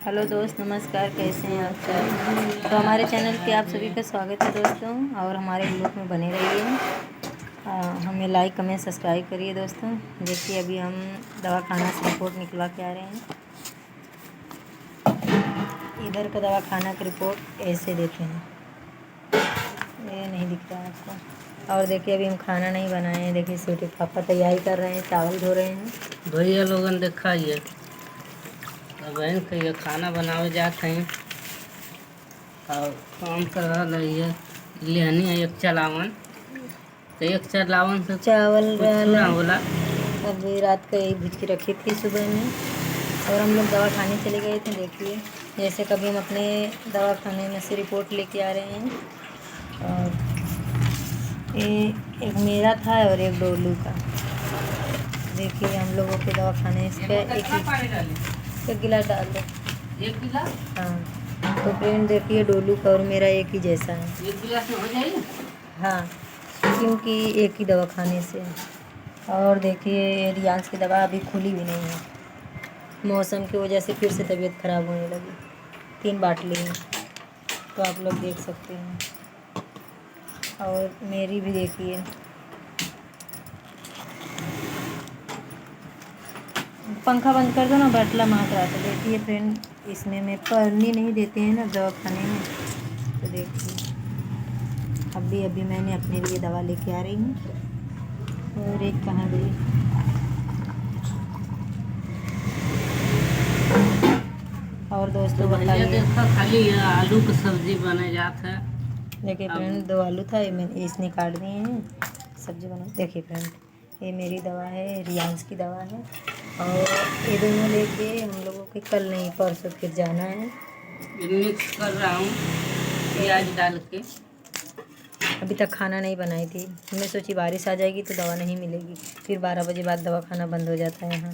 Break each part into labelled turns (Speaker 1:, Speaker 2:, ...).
Speaker 1: Hello दोस्त, नमस्कार। कैसे हैं आप सब? तो हमारे चैनल पे आप सभी का स्वागत है दोस्तों, और हमारे ग्रुप में बने रहिए। हमें लाइक कमेंट सब्सक्राइब करिए दोस्तों। देखिए अभी हम दवाखाना से रिपोर्ट निकलवा के आ रहे हैं। इधर का दवाखाना की रिपोर्ट ऐसे देते हैं, ये नहीं दिख रहा है आपको। और देखिए अभी हम खाना नहीं बनाए हैं। देखिए छोटे पापा तैयारी कर रहे हैं, चावल धो रहे हैं।
Speaker 2: भैया लोगन देखा ये बहन के ये खाना बनावे जात हैं और काम कर रही है। लेहनी है एक चलावन, तो एक चलावन से
Speaker 1: चावल
Speaker 2: ना होला।
Speaker 1: अभी रात का यही भूज के रखी थी सुबह में, और हम लोग दवा खाने चले गए थे। देखिए जैसे कभी हम अपने दवा खाने में से रिपोर्ट लेके आ रहे हैं। और ये एक मेरा था और एक डोलू का। देखिए हम लोगों के दवा खाने से एक गिलास डाल दो।
Speaker 2: एक गिलास?
Speaker 1: हाँ, तो फ्रेंड देखिए डोलू का और मेरा एक ही जैसा है।
Speaker 2: एक गिलास में हो जाएगा?
Speaker 1: हाँ, क्योंकि एक ही दवा खाने से है। और देखिए रियांस की दवा अभी खुली भी नहीं है, मौसम की वजह से फिर से तबीयत ख़राब होने लगी। 3 बाटली है, तो आप लोग देख सकते हैं। और मेरी भी देखिए, पंखा बंद कर दो ना, बाटला महक रहा था। देखिए फ्रेंड, इसमें में पन्नी नहीं देते हैं ना दवा खाने में। तो देखिए अभी मैंने अपने लिए दवा लेके आ रही हूँ। और एक कहाँ गई? और दोस्तों बताइए।
Speaker 2: देखा खाली ये आलू की सब्जी बने जात है।
Speaker 1: देखिए फ्रेंड, 2 आलू था, ये मैंने इसने काट दिए हैं, सब्जी बना। देखिए फ्रेंड, ये मेरी दवा है, रियांस की दवा है। और ये दोनों लेके हम लोगों के कल नहीं परसों फिर जाना है।
Speaker 2: मिक्स कर रहा हूँ प्याज डाल के।
Speaker 1: अभी तक खाना नहीं बनाई थी, मैं सोची बारिश आ जाएगी तो दवा नहीं मिलेगी। फिर 12 बजे बाद दवा खाना बंद हो जाता है यहाँ।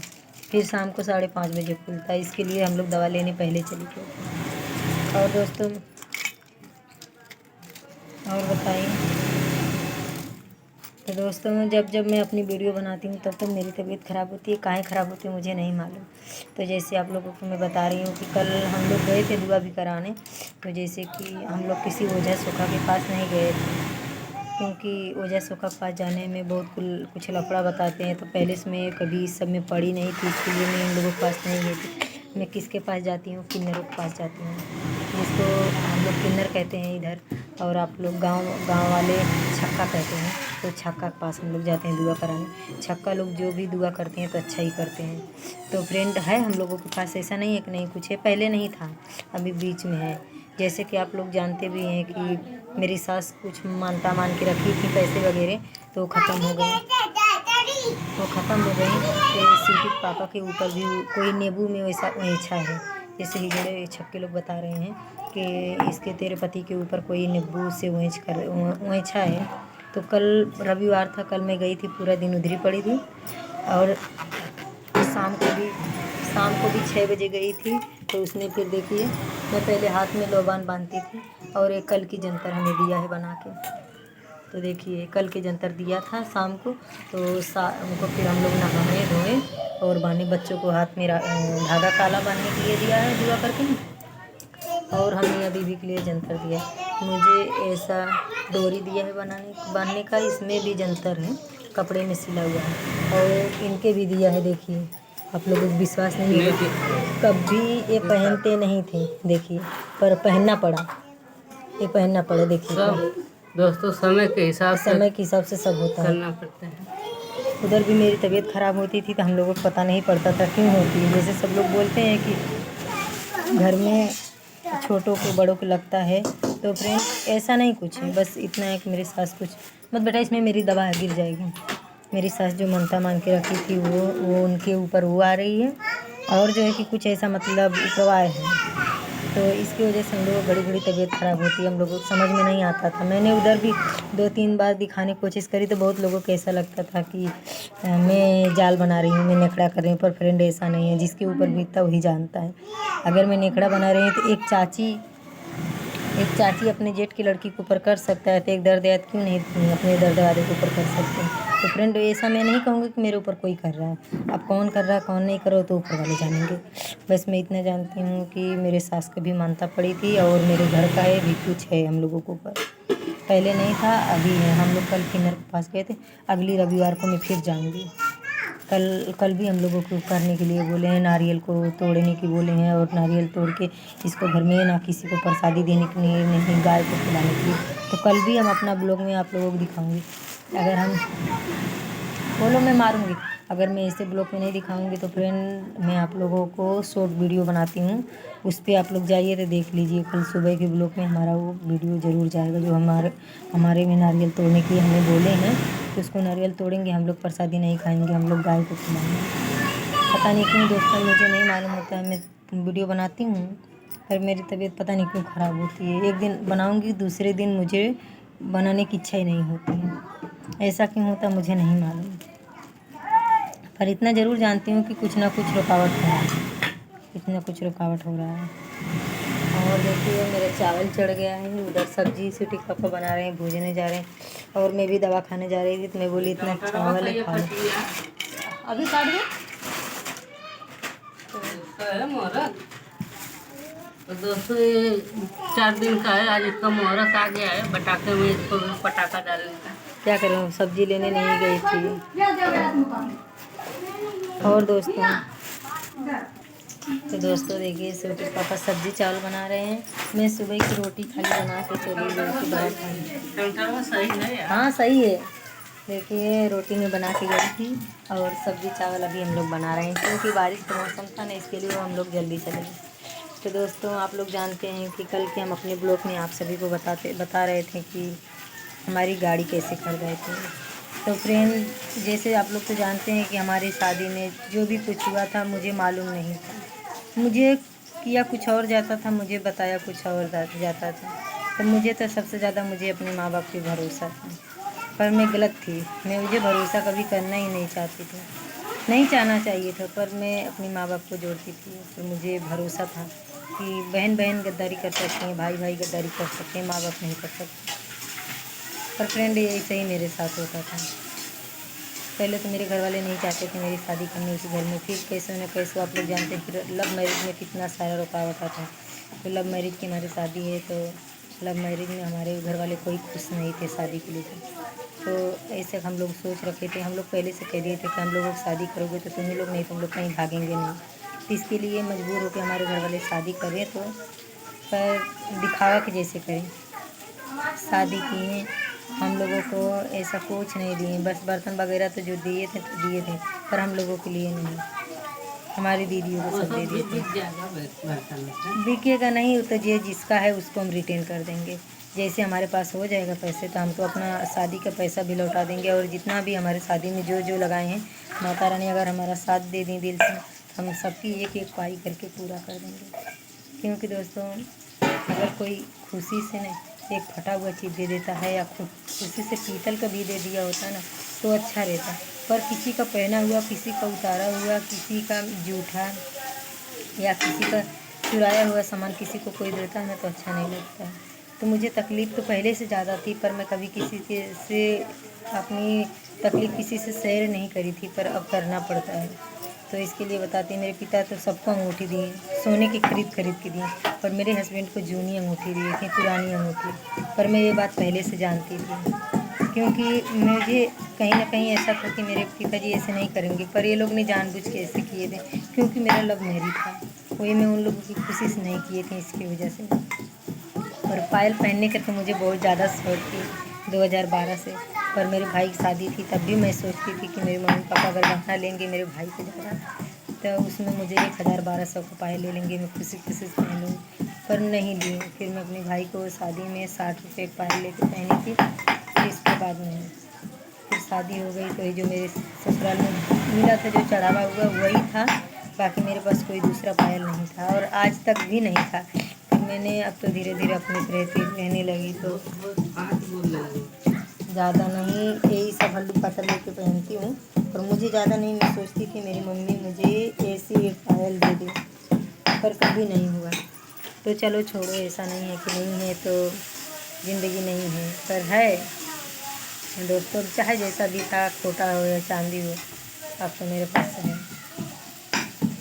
Speaker 1: फिर शाम को 5:30 बजे खुलता है, इसके लिए हम लोग दवा लेने पहले चले गए। और दोस्तों और बताइए। तो दोस्तों जब जब मैं अपनी वीडियो बनाती हूँ तब मेरी तबीयत ख़राब होती है। काहे ख़राब होती है मुझे नहीं मालूम। तो जैसे आप लोगों को मैं बता रही हूँ कि कल हम लोग गए थे दुआ भी कराने। तो जैसे कि हम लोग किसी ओझा सोखा के पास नहीं गए थे, क्योंकि ओझा सोखा के पास जाने में बहुत कुछ लफड़ा बताते हैं। तो पहले से मैं कभी इस सब में पड़ी नहीं थी, इसके लिए मैं इन लोगों के पास नहीं गई थी। मैं किसके पास जाती हूँ? किन्नरों के पास जाती हूँ, जिसको हम लोग किन्नर कहते हैं इधर, और आप लोग गांव वाले छक्का कहते हैं। तो छक्का के पास हम लोग जाते हैं दुआ कराने। छक्का लोग जो भी दुआ करते हैं तो अच्छा ही करते हैं। तो फ्रेंड है हम लोगों के पास, ऐसा नहीं है कि नहीं कुछ है, पहले नहीं था, अभी बीच में है। जैसे कि आप लोग जानते भी हैं कि मेरी सास कुछ मानता मान के रखी थी पैसे वगैरह, तो ख़त्म हो गए। तो सीटी पापा के ऊपर भी कोई नींबू में वैसा ऐछा है। जैसे ही बड़े छक्के लोग बता रहे हैं कि इसके तेरे पति के ऊपर कोई नींबू से ऐछा है। तो कल रविवार था, कल मैं गई थी, पूरा दिन उधर ही पड़ी थी। और शाम को भी 6 बजे गई थी। तो उसने फिर देखिए, मैं पहले हाथ में लोबान बांधती थी, और एक कल की जंतर हमें दिया है बना के। तो देखिए कल के जंतर दिया था शाम को। तो उनको फिर हम लोग नहाए धोए और बांधे। बच्चों को हाथ में धागा काला बांधने के लिए दिया है दुआ करके, और हमने अभी भी के लिए जंतर दिया है। मुझे ऐसा डोरी दिया है बांधने का, इसमें भी जंतर है, कपड़े में सिला हुआ है। और इनके भी दिया है। देखिए आप लोगों को विश्वास नहीं होगा, कभी ये पहनते नहीं थे, देखिए, पर पहनना पड़ा, ये पहनना पड़ा। देखिए
Speaker 2: सब दोस्तों समय के हिसाब
Speaker 1: से सब होता है।
Speaker 2: करना पड़ता है।
Speaker 1: उधर भी मेरी तबीयत ख़राब होती थी तो हम लोगों को पता नहीं पड़ता था क्यों होती है। जैसे सब लोग बोलते हैं कि घर में छोटों को बड़ों को लगता है, तो फ्रेंड ऐसा नहीं कुछ है। बस इतना है कि मेरी सास कुछ मत बेटा, इसमें मेरी दवा गिर जाएगी। मेरी सास जो मनता मान के रखी थी वो उनके ऊपर वो आ रही है, और जो है कि कुछ ऐसा मतलब उपाय है। तो इसकी वजह से हम लोगों को बड़ी तबीयत ख़राब होती है। हम लोगों को समझ में नहीं आता था। मैंने उधर भी 2-3 बार दिखाने की कोशिश करी, तो बहुत लोगों को ऐसा लगता था कि मैं जाल बना रही हूँ, मैं नेकड़ा कर रही हूँ। पर फ्रेंड ऐसा नहीं है, जिसके ऊपर बीतता वही जानता है। अगर मैं नेकड़ा बना रही हूँ तो एक चाची अपने जेठ की लड़की के ऊपर कर सकता है, तो एक दर्द याद क्यों नहीं अपने दर्द वाले के ऊपर कर सकते हैं। तो फ्रेंड ऐसा मैं नहीं कहूँगी कि मेरे ऊपर कोई कर रहा है। अब कौन कर रहा है कौन नहीं कर रहा तो ऊपर वाले जानेंगे। बस मैं इतना जानती हूँ कि मेरे सास को भी मानता पड़ी थी और मेरे घर का है भी कुछ है हम लोगों के ऊपर। पहले नहीं था अभी है। हम लोग कल किन्नर के पास गए थे। अगली रविवार को मैं फिर जाऊँगी। कल भी हम लोगों को करने के लिए बोले हैं, नारियल को तोड़ने की बोले हैं और नारियल तोड़ के इसको घर में ना किसी को प्रसादी देने के लिए नहीं गाय को खिलाने के लिए। तो कल भी हम अपना ब्लॉग में आप लोगों को दिखाऊंगी। अगर हम बोलो मैं मारूंगी, अगर मैं ऐसे ब्लॉग में नहीं दिखाऊंगी तो फ्रेंड मैं आप लोगों को शॉर्ट वीडियो बनाती हूँ, उस पर आप लोग जाइए तो देख लीजिए। कल सुबह के ब्लॉग में हमारा वो वीडियो ज़रूर जाएगा जो हमारे में नारियल तोड़ने की हमें बोले हैं। तो उसको नारियल तोड़ेंगे हम लोग, प्रसादी नहीं खाएंगे, हम लोग गाय को खिलाएंगे। पता नहीं क्यों दोस्तों मुझे नहीं मालूम होता है। मैं वीडियो बनाती हूँ पर मेरी तबीयत पता नहीं क्यों ख़राब होती है। एक दिन बनाऊँगी दूसरे दिन मुझे बनाने की इच्छा ही नहीं होती है। ऐसा क्यों होता मुझे नहीं मालूम, पर इतना ज़रूर जानती हूँ कि कुछ ना कुछ रुकावट हो रहा है, कुछ ना कुछ रुकावट हो रहा है। और देखिए मेरा चावल चढ़ गया है, उधर सब्जी सिटी पापा बना रहे हैं, भूजने जा रहे हैं और मैं भी दवा खाने जा रही थी तो मैं बोली इतना चावल है खा लो। अभी काट दो
Speaker 2: तो दोस्तों ये 4 दिन का है, आज इसका मुहूर्त आ गया है, पटाखे में इसको भी पटाखा डालने का।
Speaker 1: क्या करूँ, सब्जी लेने नहीं गई थी। और दोस्तों देखिए छोटे पापा सब्जी चावल बना रहे हैं। मैं सुबह की रोटी खाली बना के चली गई थी बाहर खाने।
Speaker 2: सही है यार।
Speaker 1: हाँ सही है। देखिए रोटी में बना के गई थी और सब्जी चावल अभी हम लोग बना रहे हैं क्योंकि बारिश का मौसम था ना, इसके लिए हम लोग जल्दी चले गए। तो दोस्तों आप लोग जानते हैं कि कल के हम अपने ब्लॉग में आप सभी को बता रहे थे कि हमारी गाड़ी कैसे खरीदाई थी। तो फ्रेंड जैसे आप लोग तो जानते हैं कि हमारी शादी में जो भी कुछ हुआ था मुझे मालूम नहीं था। मुझे किया कुछ और जाता था, मुझे बताया कुछ और जाता था। तो मुझे तो सबसे ज़्यादा मुझे अपने माँ बाप पे भरोसा था, पर मैं गलत थी। मैं मुझे भरोसा कभी करना ही नहीं चाहती थी, नहीं चाहना चाहिए था, पर मैं अपने माँ बाप को जोड़ती थी। तो मुझे भरोसा था कि बहन बहन गद्दारी कर सकते हैं, भाई भाई गद्दारी कर सकते हैं, माँ बाप नहीं कर सकते। पर फ्रेंड ऐसे ही मेरे साथ होता था। पहले तो मेरे घर वाले नहीं चाहते थे मेरी शादी करनी उसी घर में, फिर कैसे न कैसे आप लोग जानते हैं फिर लव मैरिज में कितना सारा रुकावट आता है। तो लव मैरिज की हमारी शादी है, तो लव मैरिज में हमारे घर वाले कोई खुश नहीं थे शादी को लेकर। तो ऐसे हम लोग सोच रखे थे, हम लोग पहले से कह दिए थे कि हम लोग शादी करोगे तो तुम लोग नहीं, तुम लोग कहीं भागेंगे नहीं। तो इसके लिए मजबूर होकर हमारे घर वाले शादी करें, तो पर दिखावा के जैसे करें शादी किए। हम लोगों को ऐसा कुछ नहीं दिए, बस बर्तन वगैरह तो जो दिए थे तो दिए थे, पर हम लोगों के लिए नहीं, हमारी दीदियों को सब दे दिए थे। बिकेगा नहीं, तो ये जिसका है उसको हम रिटर्न कर देंगे। जैसे हमारे पास हो जाएगा पैसे तो हमको अपना शादी का पैसा भी लौटा देंगे, और जितना भी हमारे शादी में जो जो लगाए हैं माता रानी अगर हमारा साथ दे दी दिल से, हम सबकी एक एक पाई करके पूरा कर देंगे। क्योंकि दोस्तों अगर कोई खुशी से न एक फटा हुआ चीज़ दे देता है या खुशी से पीतल का भी दे दिया होता ना तो अच्छा रहता, पर किसी का पहना हुआ, किसी का उतारा हुआ, किसी का जूठा या किसी का चुराया हुआ सामान किसी को कोई देता है ना तो अच्छा नहीं लगता है। तो मुझे तकलीफ़ तो पहले से ज़्यादा थी, पर मैं कभी किसी के से अपनी तकलीफ़ किसी से शेयर नहीं करी थी, पर अब करना पड़ता है। तो इसके लिए बताती, मेरे पिता तो सबको अंगूठी दी, सोने की खरीद के दी, पर मेरे हस्बैंड को जूनी अंगूठी दी थी, पुरानी अंगूठी। पर मैं ये बात पहले से जानती थी, क्योंकि मुझे कहीं ना कहीं ऐसा था कि मेरे पिताजी ऐसे नहीं करेंगे, पर ये लोग ने जानबूझ के ऐसे किए थे क्योंकि मेरा लव मैरिज था। वही मैं उन लोगों की खुशी से नहीं किए थे इसकी वजह से। और पायल पहनने का तो मुझे बहुत ज़्यादा शौक थी 2012 से, पर मेरे भाई की शादी थी तब भी मैं सोचती थी कि मेरे मम्मी पापा अगर गहना लेंगे मेरे भाई को ज़्यादा तो उसमें मुझे 1000-1200 का पायल ले लेंगे, मैं खुशी खुशी से पहन लूँगी, पर नहीं ली। फिर मैं अपने भाई को शादी में 60 रुपये पायल लेके पहनी थी। फिर इसके बाद में फिर शादी हो गई, तो ये जो मेरे ससुराल में मिला था जो चढ़ावा हुआ वही था, बाकी मेरे पास कोई दूसरा पायल नहीं था और आज तक भी नहीं था। फिर मैंने अब तो धीरे धीरे अपने रहती रहने लगी, तो ज़्यादा नहीं यही सब हल्दी पत्थर लेके पहनती हूँ, पर मुझे ज़्यादा नहीं, मैं सोचती थी मेरी मम्मी मुझे ऐसी एक पायल दे दे, पर कभी नहीं हुआ। तो चलो छोड़ो, ऐसा नहीं है कि नहीं है तो ज़िंदगी नहीं है, पर है दोस्तों चाहे जैसा भी था, खोटा हो या चांदी हो, अब तो मेरे पास है।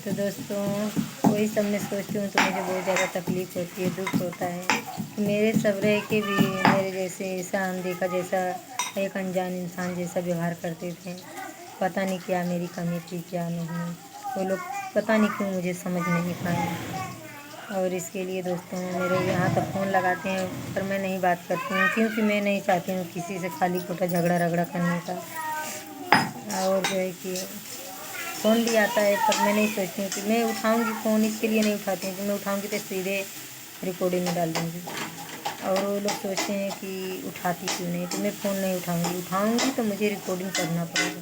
Speaker 1: तो दोस्तों वही सब मैं सोचती हूँ तो मुझे बहुत ज़्यादा तकलीफ़ होती है, दुख होता है कि मेरे सब रह के भी मेरे जैसे ऐसा अनदेखा, जैसा एक अनजान इंसान जैसा व्यवहार करते थे। पता नहीं क्या मेरी कमी थी क्या नहीं, वो लोग पता नहीं क्यों मुझे समझ नहीं पाए। और इसके लिए दोस्तों मेरे यहाँ तक फ़ोन लगाते हैं पर मैं नहीं बात करती हूँ, क्योंकि मैं नहीं चाहती हूँ किसी से खाली खोटा झगड़ा रगड़ा करने का। और जो है कि फ़ोन भी आता है पर मैं नहीं सोचती हूँ कि मैं उठाऊँगी फ़ोन, इसके लिए नहीं उठाती हूँ कि मैं उठाऊँगी तो सीधे रिकॉर्डिंग में डाल दूँगी। और वो लोग सोचते हैं कि उठाती क्यों नहीं, तो मैं फ़ोन नहीं उठाऊँगी तो मुझे रिकॉर्डिंग करना पड़ेगा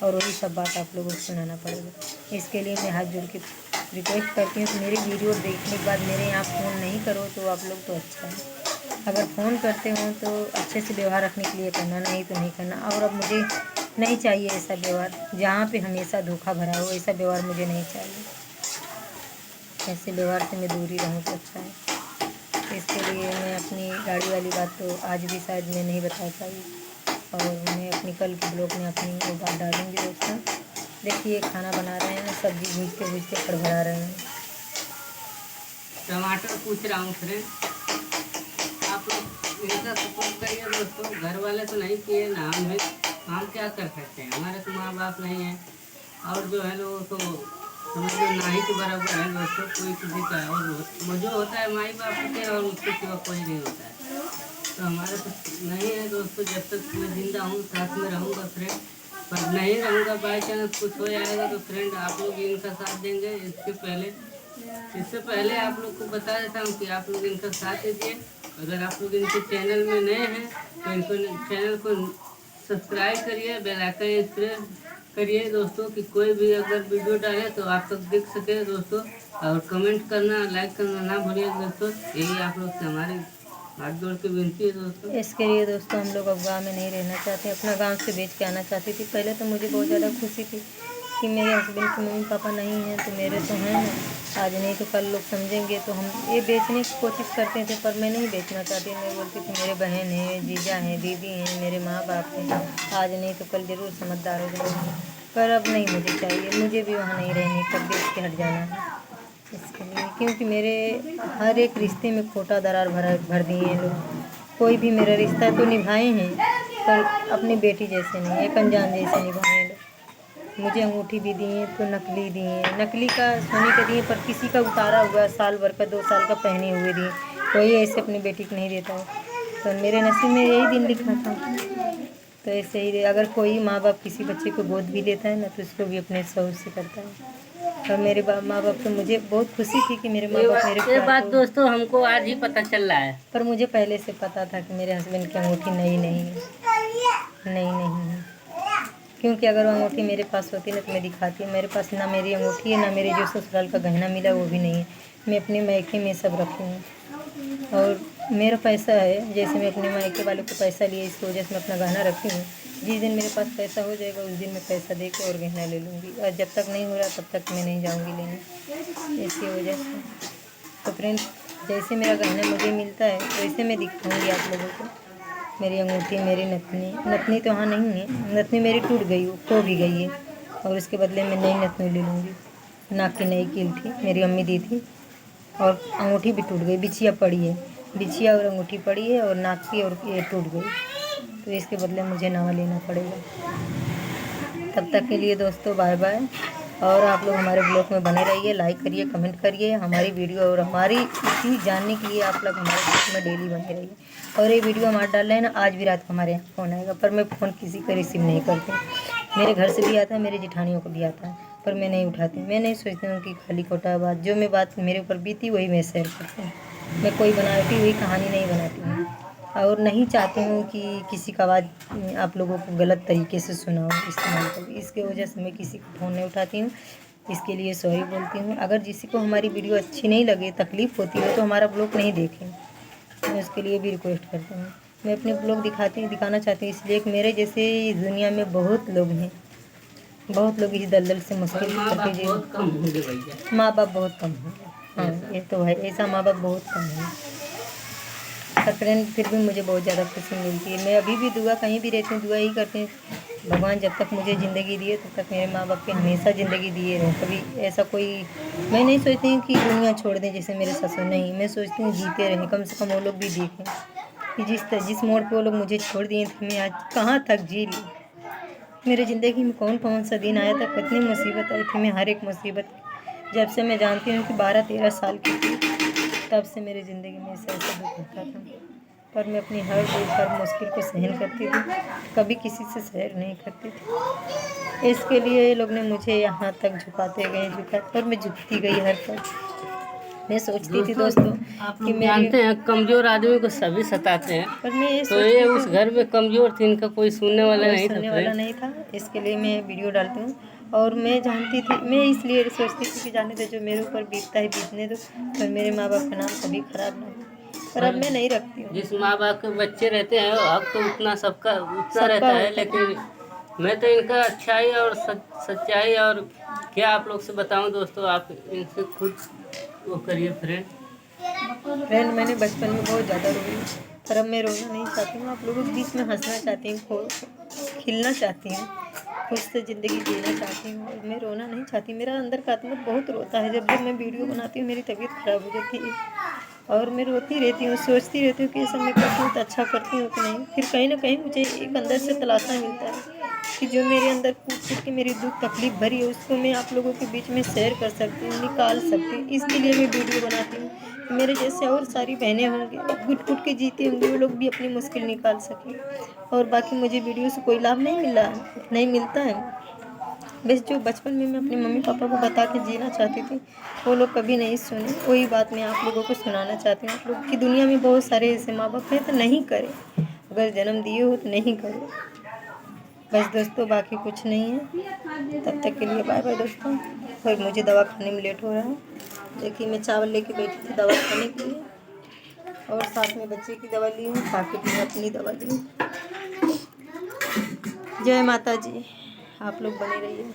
Speaker 1: और वही सब बात आप लोगों को सुनाना पड़ेगा। इसके लिए मैं हाथ जोड़ के रिक्वेस्ट करती हूँ कि मेरी वीडियो देखने के बाद मेरे यहाँ फ़ोन नहीं करो तो आप लोग तो अच्छा है। अगर फ़ोन करते हो तो अच्छे से व्यवहार रखने के लिए करना, नहीं तो नहीं करना। और अब मुझे नहीं चाहिए ऐसा व्यवहार, जहाँ पे हमेशा धोखा भरा हो ऐसा व्यवहार मुझे नहीं चाहिए। ऐसे व्यवहार से मैं दूरी रहूँ तो अच्छा है। तो इसके लिए मैं अपनी गाड़ी वाली बात तो आज भी शायद मैं नहीं बता पाई, और मैं अपनी कल के ब्लॉग में अपनी वो बात डालूँगी। दोस्तों देखिए खाना बना रहे हैं, सब्ज़ी भूजते भूजते फड़फड़ा रहे हैं।
Speaker 2: टमाटर पूछ रहा हूँ फ्रेंड, आप लोग इनका सपोर्ट करिए दोस्तों। घर वाले तो नहीं किए ना, हम क्या कर सकते हैं, हमारे तो माँ बाप नहीं है। और जो है लोग तो समझ लो ना ही के बराबर है दोस्तों, कोई किसी का। और जो होता है माई बाप होते हैं और उसके सिवा कोई नहीं होता है। तो हमारे तो नहीं है दोस्तों, जब तक मैं जिंदा हूँ साथ में रहूँगा फ्रेंड। पर नहीं रहूँगा, बाई चांस कुछ हो जाएगा तो फ्रेंड आप लोग इनका साथ देंगे। इससे पहले आप लोग को बता देता हूँ कि आप लोग इनका साथ दीजिए। अगर आप लोग इनके चैनल में नए हैं तो इनको चैनल को सब्सक्राइब करिए, बेल आइकन प्रेस करिए दोस्तों, कि कोई भी अगर वीडियो डाले तो आप तक दिख सके दोस्तों। और कमेंट करना, लाइक करना ना भूलिए दोस्तों। यही आप लोग से हमारी हाथ जोड़ के विनती है दोस्तों।
Speaker 1: इसके लिए दोस्तों हम लोग अब गाँव में नहीं रहना चाहते, अपना गांव से बेच के आना चाहती थी। पहले तो मुझे बहुत ज़्यादा खुशी थी कि मेरे हस्बैंड के मम्मी पापा नहीं हैं तो मेरे तो हैं ना, आज नहीं तो कल लोग समझेंगे। तो हम ये बेचने की कोशिश करते थे पर मैं नहीं बेचना चाहती। मैं बोलती थी मेरे बहन हैं, जीजा हैं, दीदी हैं, मेरे माँ बाप हैं, आज नहीं तो कल ज़रूर समझदार हो जाएंगे। पर अब नहीं मुझे चाहिए, मुझे भी वहाँ नहीं रहने का, बेच के हट जाना है इसके लिए। क्योंकि मेरे हर एक रिश्ते में खोटा दरार भर दिए हैं लोग। कोई भी मेरा रिश्ता तो निभाए हैं पर अपनी बेटी जैसे नहीं, एक अनजान जैसे निभाए हैं लोग। मुझे अंगूठी भी दिए तो नकली दिए, नकली का सोने का दिए पर किसी का उतारा हुआ साल भर का 2 साल का पहने हुए दिए। कोई ऐसे अपनी बेटी को नहीं देता है, तो मेरे नसीब में यही दिन लिखा था। तो ऐसे ही अगर कोई माँ बाप किसी बच्चे को गोद भी लेता है ना तो उसको भी अपने शौक़ से करता है। और मेरे माँ बाप तो मुझे बहुत खुशी थी कि मेरे माँ बाप मेरे
Speaker 2: ये बात दोस्तों हमको आज ही पता चल रहा है।
Speaker 1: पर मुझे पहले से पता था कि मेरे हस्बैंड की अंगूठी नई नहीं है, नई नहीं है। क्योंकि अगर वो अंगूठी मेरे पास होती ना तो मैं दिखाती। मेरे पास ना मेरी अंगूठी है, ना मेरे जो ससुराल का गहना मिला वो भी नहीं है। मैं अपने मायके में सब रखी हूँ और मेरा पैसा है, जैसे मैं अपने मायके वालों को पैसा लिए इसकी वजह से मैं अपना गहना रखी हूँ। जिस दिन मेरे पास पैसा हो जाएगा उस दिन मैं पैसा दे के और गहना ले लूँगी, और जब तक नहीं हो रहा तब तक मैं नहीं जाऊँगी लेने, इसी वजह से। तो फ्रेंड जैसे मेरा गहना मुझे मिलता है वैसे मैं दिखाऊँगी आप लोगों को। मेरी अंगूठी, मेरी नथनी तो हाँ नहीं है, नथनी मेरी टूट गई, वो खो भी गई है और उसके बदले में नई नथनी ले लूँगी। नाक की नई कील थी, मेरी अम्मी दी थी, और अंगूठी भी टूट गई, बिछिया पड़ी है, बिछिया और अंगूठी पड़ी है और नाक की, और ये टूट गई, तो इसके बदले मुझे नवा लेना पड़ेगा। तब तक के लिए दोस्तों बाय बाय। और आप लोग हमारे ब्लॉग में बने रहिए, लाइक करिए, कमेंट करिए हमारी वीडियो, और हमारी इसी जानने के लिए आप लोग हमारे ब्लॉग में डेली बने रहिए। और ये वीडियो हम आज डाल रहे हैं ना, आज भी रात को हमारे यहाँ फ़ोन आएगा, पर मैं फ़ोन किसी का रिसीव नहीं करती। मेरे घर से भी आता है, मेरे जेठानियों को भी आता है, पर मैं नहीं उठाती। मैं नहीं सोचती हूँ कि खाली खोटा बात, जो मैं बात मेरे ऊपर बीती वही मैं शेयर करती हूँ। मैं कोई बनावटी हुई कहानी नहीं बनाती हूँ, और नहीं चाहती हूँ कि किसी का आवाज़ आप लोगों को गलत तरीके से सुनाऊँ, इस्तेमाल करूँ। इसके वजह से मैं किसी का फ़ोन नहीं उठाती हूँ, इसके लिए सॉरी बोलती हूँ। अगर किसी को हमारी वीडियो अच्छी नहीं लगे, तकलीफ़ होती हो तो हमारा ब्लॉग नहीं देखें, मैं उसके लिए भी रिक्वेस्ट करती हूँ। मैं अपने ब्लॉग दिखाना चाहती हूँ इसलिए कि मेरे जैसे इस दुनिया में बहुत लोग हैं, बहुत लोग इस दलदल से मुश्किल
Speaker 2: माँ बाप
Speaker 1: करके
Speaker 2: बहुत कम होंगे भैया,
Speaker 1: माँ बाप बहुत कम हैं। हाँ ये तो है, ऐसा माँ बाप बहुत कम है। पर फ्रेंड फिर भी मुझे बहुत ज़्यादा खुशी मिलती है। मैं अभी भी दुआ कहीं भी रहती हूँ दुआ ही करती हूँ, भगवान जब तक मुझे ज़िंदगी दिए तब तक मेरे माँ बाप की हमेशा ज़िंदगी दिए रहें। कभी ऐसा कोई मैं नहीं सोचती हूँ कि दुनिया छोड़ दें जैसे मेरे ससुर, नहीं, मैं सोचती हूँ जीते रहें, कम से कम वो लोग भी देखें कि जिस मोड़ पे वो लोग मुझे छोड़ दिए थे मैं आज कहाँ तक जी ली। मेरे ज़िंदगी में कौन कौन सा दिन आया था, कितनी मुसीबत आई थी। मैं हर एक मुसीबत जब से मैं जानती हूँ कि 12-13 साल की थी तब से मेरी ज़िंदगी में ऐसा ऐसा दुख होता था, पर मैं अपनी हर दुख हर मुश्किल को सहन करती थी, कभी किसी से शेयर नहीं करती थी। इसके लिए ये लोग ने मुझे यहाँ तक झुका, पर मैं झुकती गई हर पल। मैं सोचती थी दोस्तों
Speaker 2: आप
Speaker 1: कि
Speaker 2: लोग
Speaker 1: मेरी,
Speaker 2: जानते हैं कमजोर आदमी को सभी सताते हैं,
Speaker 1: पर मैं ये
Speaker 2: तो ये
Speaker 1: सोचती
Speaker 2: उस
Speaker 1: थी
Speaker 2: घर में कमजोर थी, इनका कोई सुनने वाला
Speaker 1: कोई
Speaker 2: नहीं था
Speaker 1: सुनने वाला
Speaker 2: फ्रेंड।
Speaker 1: नहीं था। इसके लिए मैं वीडियो डालती हूँ और मैं जानती थी, मैं इसलिए सोचती थी कि जाने दो जो मेरे ऊपर बीतता है बीतने दो, पर मेरे माँ बाप का नाम कभी खराब ना हो। पर अब मैं नहीं रखती हूँ।
Speaker 2: जिस माँ बाप के बच्चे रहते हैं हक तो उतना सबका उतना
Speaker 1: सबका
Speaker 2: रहता है,
Speaker 1: होता है।
Speaker 2: लेकिन मैं तो इनका अच्छाई और सच्चाई और क्या आप लोग से बताऊं दोस्तों, आप इनसे खुद वो करिए फ्रेंड।
Speaker 1: फ्रेंड मैंने बचपन में बहुत ज़्यादा रोई, पर अब मैं रोना नहीं चाहती हूँ, आप लोगों के बीच में हंसना चाहती हूँ, खिलना चाहती हूँ, खुद से ज़िंदगी जीना चाहती हूँ और मैं रोना नहीं चाहती। मेरा अंदर का आत्मा बहुत रोता है, जब जब मैं वीडियो बनाती हूँ मेरी तबीयत ख़राब हो जाती है और मैं रोती रहती हूँ, सोचती रहती हूँ कि ऐसा मैं करती हूँ तो अच्छा करती हूँ कि नहीं। फिर कहीं ना कहीं मुझे एक अंदर से तलाशा मिलता है कि जो मेरे अंदर कूट कूट के मेरी दुख तकलीफ भरी है उसको मैं आप लोगों के बीच में शेयर कर सकती हूँ, निकाल सकती हूँ। इसके लिए मैं वीडियो बनाती हूँ कि मेरे जैसे और सारी बहनें होंगी घुट घुट के जीती होंगी, वो लोग भी अपनी मुश्किल निकाल सकें। और बाकी मुझे वीडियो से कोई लाभ नहीं मिला है, नहीं मिलता है। बस जो बचपन में मैं अपने मम्मी पापा को बता के जीना चाहती थी वो लोग कभी नहीं सुने, वही बात मैं आप लोगों को सुनाना चाहती हूँ। आप लोग की दुनिया में बहुत सारे ऐसे माँ बाप हैं तो नहीं करें, अगर जन्म दिए हो तो नहीं करें। बस दोस्तों बाकी कुछ नहीं है, तब तक के लिए बाय बाय दोस्तों। और मुझे दवा खाने में लेट हो रहा है, देखिए मैं चावल लेके बैठी थी दवा खाने के लिए और साथ में बच्चे की दवा ली हूँ, पैकेट में अपनी दवा ली हूँ। जय माता जी, आप लोग बने रहिए।